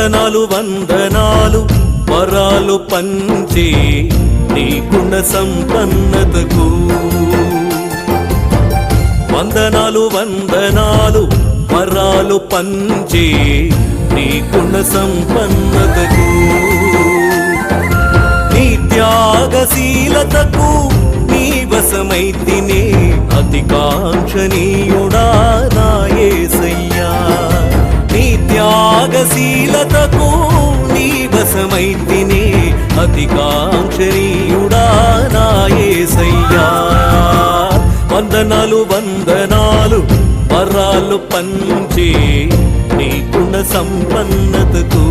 వందనాలు వందనాలు వరాలు పంచే నీ గుణ సంపన్నతకు వందనాలు వందనాలు వరాలు పంచే నీ గుణ సంపన్నతకు నీ త్యాగశీలతకు నీ వశమైతినే అతి కాంక్షణీయుడా నా యేసయ్యా నీ త్యాగశీలతకు నీ వశమైతినే అతి కాంక్షణీయుడా నా యేసయ్యా వందనాలు వందనాలు వరాలు పంచే నీ గుణ సంపన్నతకు